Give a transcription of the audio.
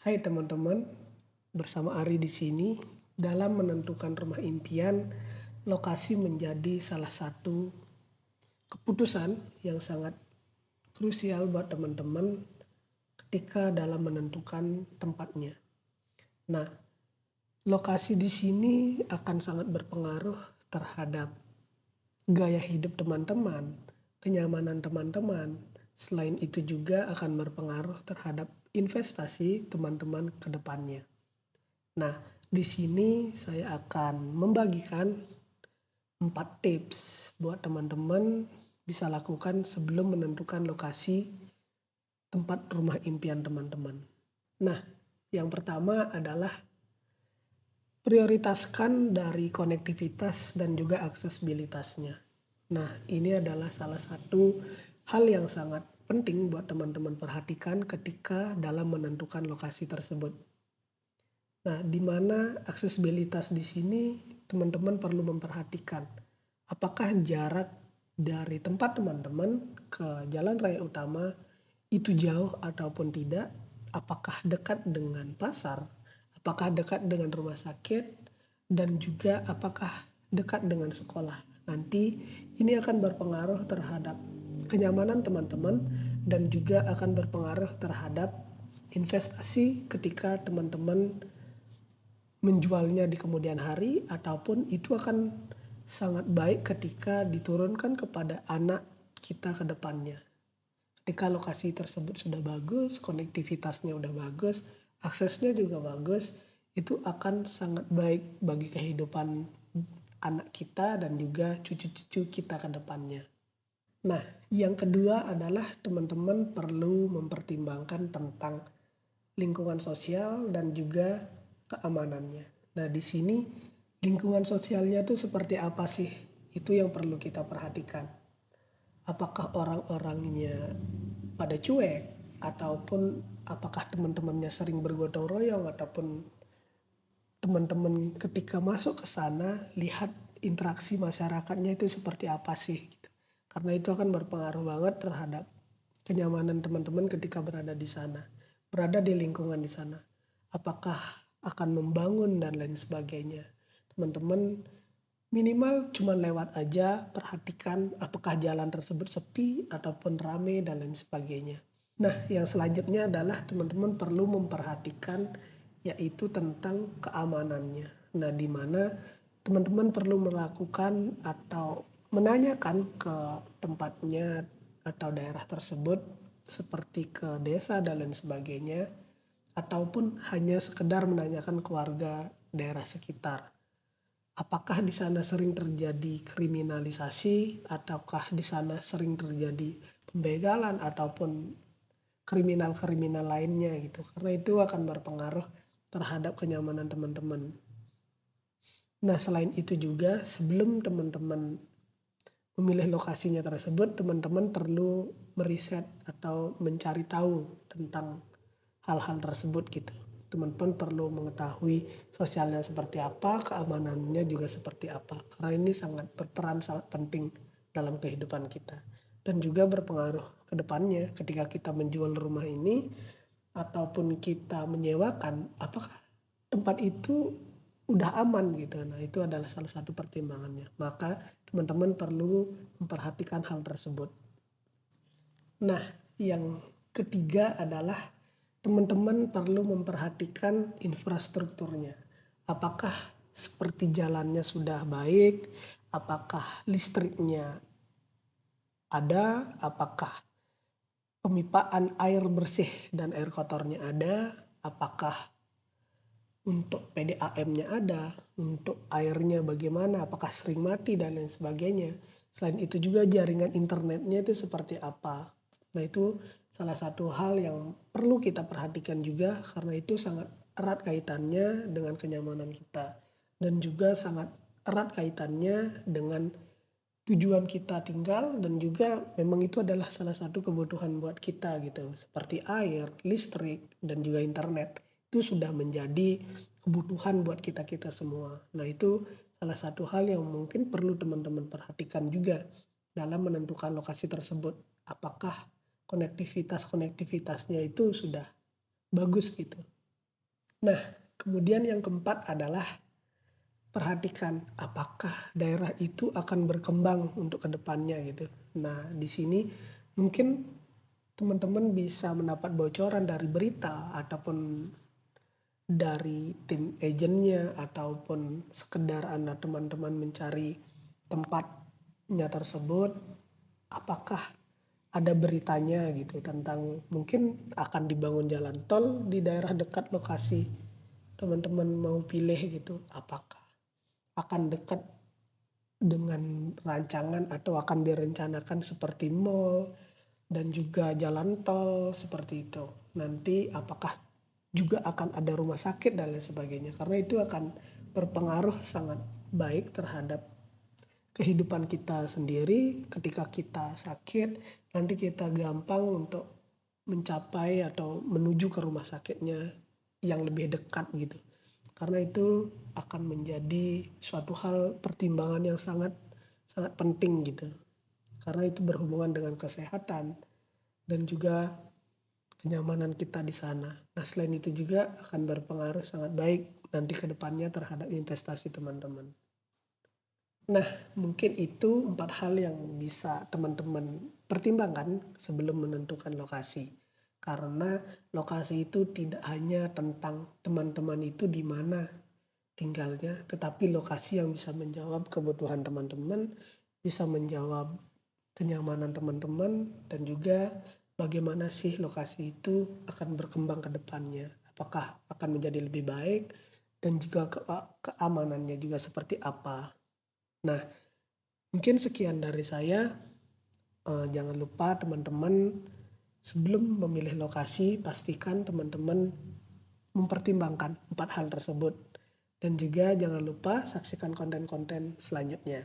Hai teman-teman, bersama Ari di sini. Dalam menentukan rumah impian, lokasi menjadi salah satu keputusan yang sangat krusial buat teman-teman ketika dalam menentukan tempatnya. Nah, lokasi di sini akan sangat berpengaruh terhadap gaya hidup teman-teman, kenyamanan teman-teman. Selain itu juga akan berpengaruh terhadap investasi teman-teman ke depannya. Nah, di sini saya akan membagikan 4 tips buat teman-teman bisa lakukan sebelum menentukan lokasi tempat rumah impian teman-teman. Nah, yang pertama adalah prioritaskan dari konektivitas dan juga aksesibilitasnya. Nah, ini adalah salah satu hal yang sangat penting buat teman-teman perhatikan ketika dalam menentukan lokasi tersebut. Nah, di mana aksesibilitas di sini teman-teman perlu memperhatikan apakah jarak dari tempat teman-teman ke jalan raya utama itu jauh ataupun tidak, apakah dekat dengan pasar, apakah dekat dengan rumah sakit, dan juga apakah dekat dengan sekolah. Nanti ini akan berpengaruh terhadap kenyamanan teman-teman dan juga akan berpengaruh terhadap investasi ketika teman-teman menjualnya di kemudian hari, ataupun itu akan sangat baik ketika diturunkan kepada anak kita ke depannya. Ketika lokasi tersebut sudah bagus, konektivitasnya udah bagus, aksesnya juga bagus, itu akan sangat baik bagi kehidupan anak kita dan juga cucu-cucu kita ke depannya. Nah, yang kedua adalah teman-teman perlu mempertimbangkan tentang lingkungan sosial dan juga keamanannya. Nah, di sini lingkungan sosialnya tuh seperti apa sih? Itu yang perlu kita perhatikan. Apakah orang-orangnya pada cuek, ataupun apakah teman-temannya sering bergotong royong, ataupun teman-teman ketika masuk ke sana lihat interaksi masyarakatnya itu seperti apa sih gitu. Karena itu akan berpengaruh banget terhadap kenyamanan teman-teman ketika berada di sana, berada di lingkungan di sana. Apakah akan membangun dan lain sebagainya. Teman-teman minimal cuma lewat aja, perhatikan apakah jalan tersebut sepi ataupun rame dan lain sebagainya. Nah, yang selanjutnya adalah teman-teman perlu memperhatikan yaitu tentang keamanannya. Nah, di mana teman-teman perlu melakukan atau menanyakan ke tempatnya atau daerah tersebut seperti ke desa dan lain sebagainya, ataupun hanya sekedar menanyakan ke warga daerah sekitar. Apakah di sana sering terjadi kriminalisasi, ataukah di sana sering terjadi pembegalan ataupun kriminal-kriminal lainnya gitu. Karena itu akan berpengaruh terhadap kenyamanan teman-teman. Nah, selain itu juga sebelum teman-teman memilih lokasinya tersebut, teman-teman perlu meriset atau mencari tahu tentang hal-hal tersebut gitu. Teman-teman perlu mengetahui sosialnya seperti apa, keamanannya juga seperti apa. Karena ini sangat berperan sangat penting dalam kehidupan kita. Dan juga berpengaruh ke depannya ketika kita menjual rumah ini ataupun kita menyewakan, apakah tempat itu udah aman gitu. Nah, itu adalah salah satu pertimbangannya. Maka teman-teman perlu memperhatikan hal tersebut. Nah, yang ketiga adalah teman-teman perlu memperhatikan infrastrukturnya. Apakah seperti jalannya sudah baik, apakah listriknya ada, apakah pemipaan air bersih dan air kotornya ada, apakah untuk PDAM-nya ada, untuk airnya bagaimana, apakah sering mati dan lain sebagainya. Selain itu juga jaringan internetnya itu seperti apa. Nah, itu salah satu hal yang perlu kita perhatikan juga karena itu sangat erat kaitannya dengan kenyamanan kita dan juga sangat erat kaitannya dengan tujuan kita tinggal, dan juga memang itu adalah salah satu kebutuhan buat kita gitu. Seperti air, listrik, dan juga internet. Itu sudah menjadi kebutuhan buat kita-kita semua. Nah, itu salah satu hal yang mungkin perlu teman-teman perhatikan juga dalam menentukan lokasi tersebut. Apakah konektivitasnya itu sudah bagus gitu. Nah, kemudian yang keempat adalah perhatikan apakah daerah itu akan berkembang untuk kedepannya gitu. Nah, di sini mungkin teman-teman bisa mendapat bocoran dari berita ataupun dari tim agennya ataupun sekedar Anda teman-teman mencari tempatnya tersebut, apakah ada beritanya gitu tentang mungkin akan dibangun jalan tol di daerah dekat lokasi teman-teman mau pilih gitu. Apakah akan dekat dengan rancangan atau akan direncanakan seperti mall dan juga jalan tol seperti itu. Nanti apakah juga akan ada rumah sakit dan lain sebagainya, karena itu akan berpengaruh sangat baik terhadap kehidupan kita sendiri. Ketika kita sakit, nanti kita gampang untuk mencapai atau menuju ke rumah sakitnya yang lebih dekat gitu. Karena itu akan menjadi suatu hal pertimbangan yang sangat sangat penting gitu. Karena itu berhubungan dengan kesehatan dan juga kenyamanan kita di sana. Nah, selain itu juga akan berpengaruh sangat baik nanti ke depannya terhadap investasi teman-teman. Nah, mungkin itu 4 hal yang bisa teman-teman pertimbangkan sebelum menentukan lokasi. Karena lokasi itu tidak hanya tentang teman-teman itu di mana tinggalnya, tetapi lokasi yang bisa menjawab kebutuhan teman-teman, bisa menjawab kenyamanan teman-teman, dan juga bagaimana sih lokasi itu akan berkembang ke depannya. Apakah akan menjadi lebih baik dan juga keamanannya juga seperti apa. Nah, mungkin sekian dari saya. Jangan lupa teman-teman sebelum memilih lokasi, pastikan teman-teman mempertimbangkan 4 hal tersebut. Dan juga jangan lupa saksikan konten-konten selanjutnya.